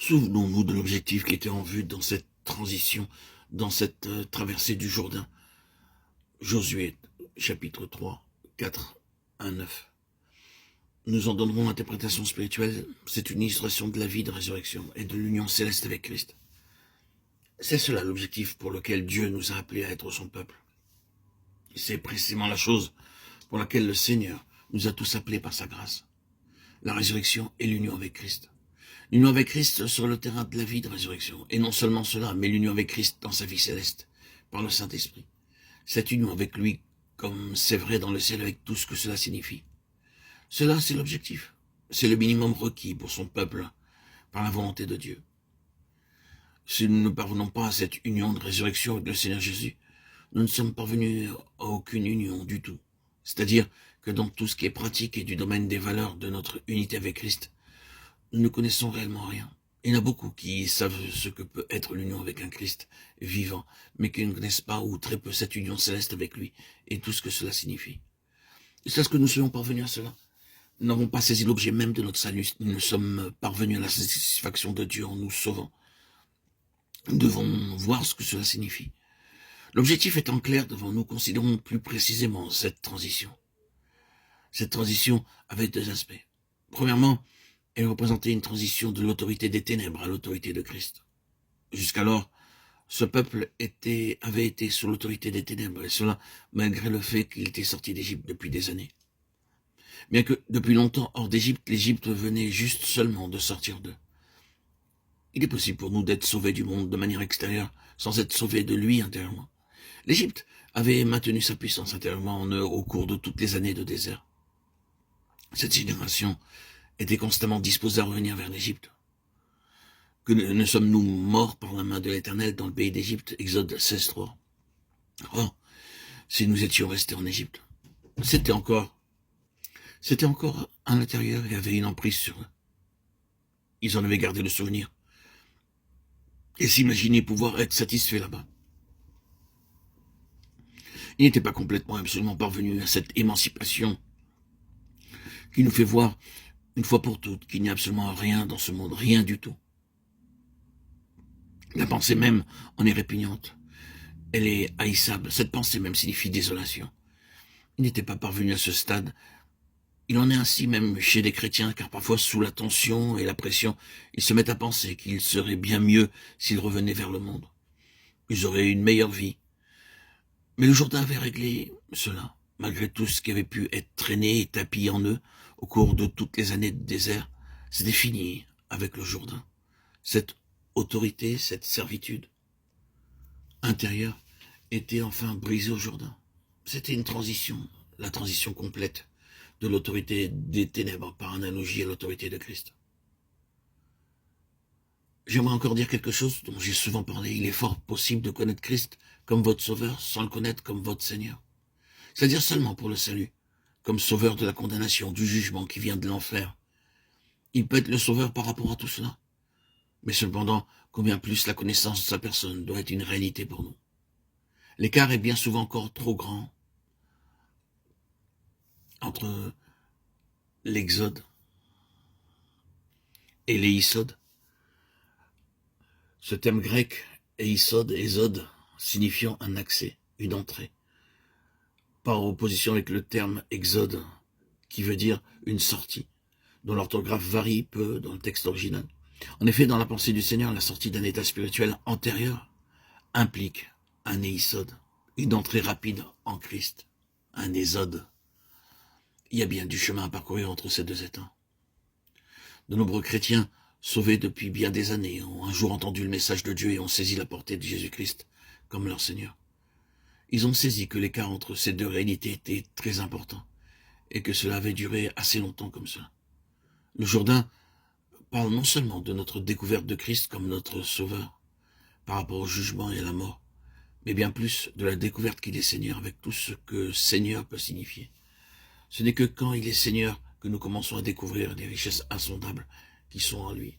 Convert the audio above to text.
Souvenons-nous de l'objectif qui était en vue dans cette transition, dans cette traversée du Jourdain. Josué, chapitre 3, 4, 1, 9. Nous en donnerons l'interprétation spirituelle. C'est une illustration de la vie de résurrection et de l'union céleste avec Christ. C'est cela l'objectif pour lequel Dieu nous a appelés à être son peuple. C'est précisément la chose pour laquelle le Seigneur nous a tous appelés par sa grâce. La résurrection et l'union avec Christ. L'union avec Christ sur le terrain de la vie de résurrection. Et non seulement cela, mais l'union avec Christ dans sa vie céleste, par le Saint-Esprit. Cette union avec lui, comme c'est vrai dans le ciel avec tout ce que cela signifie. Cela, c'est l'objectif. C'est le minimum requis pour son peuple, par la volonté de Dieu. Si nous ne parvenons pas à cette union de résurrection avec le Seigneur Jésus, nous ne sommes parvenus à aucune union du tout. C'est-à-dire que dans tout ce qui est pratique et du domaine des valeurs de notre unité avec Christ, nous ne connaissons réellement rien. Il y en a beaucoup qui savent ce que peut être l'union avec un Christ vivant, mais qui ne connaissent pas ou très peu cette union céleste avec lui et tout ce que cela signifie. C'est ce que nous soyons parvenus à cela. Nous n'avons pas saisi l'objet même de notre salut. Nous sommes parvenus à la satisfaction de Dieu en nous sauvant. Nous devons voir ce que cela signifie. L'objectif étant clair devant nous, considérons plus précisément cette transition. Cette transition avait deux aspects. Premièrement, elle représentait une transition de l'autorité des ténèbres à l'autorité de Christ. Jusqu'alors, ce peuple avait été sous l'autorité des ténèbres, et cela malgré le fait qu'il était sorti d'Égypte depuis des années. Bien que depuis longtemps hors d'Égypte, l'Égypte venait juste seulement de sortir d'eux. Il est possible pour nous d'être sauvés du monde de manière extérieure, sans être sauvés de lui intérieurement. L'Égypte avait maintenu sa puissance intérieurement en eux au cours de toutes les années de désert. Cette génération était constamment disposée à revenir vers l'Égypte. Que ne sommes-nous morts par la main de l'Éternel dans le pays d'Égypte, Exode 16:3. Or, si nous étions restés en Égypte, c'était encore à l'intérieur et avait une emprise sur eux. Ils en avaient gardé le souvenir et s'imaginaient pouvoir être satisfaits là-bas. Ils n'étaient pas complètement, absolument parvenus à cette émancipation qui nous fait voir une fois pour toutes qu'il n'y a absolument rien dans ce monde, rien du tout. La pensée même en est répugnante. Elle est haïssable. Cette pensée même signifie désolation. Ils n'étaient pas parvenus à ce stade. Il en est ainsi même chez les chrétiens, car parfois sous la tension et la pression, ils se mettent à penser qu'il serait bien mieux s'ils revenaient vers le monde. Ils auraient une meilleure vie. Mais le Jourdain avait réglé cela, malgré tout ce qui avait pu être traîné et tapis en eux au cours de toutes les années de désert. C'était fini avec le Jourdain. Cette autorité, cette servitude intérieure était enfin brisée au Jourdain. C'était une transition, la transition complète de l'autorité des ténèbres par analogie à l'autorité de Christ. J'aimerais encore dire quelque chose dont j'ai souvent parlé. Il est fort possible de connaître Christ comme votre sauveur sans le connaître comme votre Seigneur. C'est-à-dire seulement pour le salut, comme sauveur de la condamnation, du jugement qui vient de l'enfer. Il peut être le sauveur par rapport à tout cela. Mais cependant, combien plus la connaissance de sa personne doit être une réalité pour nous. L'écart est bien souvent encore trop grand entre l'Exode et l'Éisode. Ce terme grec, Ésode, signifiant un accès, une entrée, par opposition avec le terme exode, qui veut dire une sortie, dont l'orthographe varie peu dans le texte original. En effet, dans la pensée du Seigneur, la sortie d'un état spirituel antérieur implique un éisode, une entrée rapide en Christ, un ésode. Il y a bien du chemin à parcourir entre ces deux états. De nombreux chrétiens, sauvés depuis bien des années, ont un jour entendu le message de Dieu et ont saisi la portée de Jésus-Christ comme leur Seigneur. Ils ont saisi que l'écart entre ces deux réalités était très important et que cela avait duré assez longtemps comme cela. Le Jourdain parle non seulement de notre découverte de Christ comme notre Sauveur par rapport au jugement et à la mort, mais bien plus de la découverte qu'il est Seigneur avec tout ce que Seigneur peut signifier. Ce n'est que quand il est Seigneur que nous commençons à découvrir les richesses insondables qui sont en lui.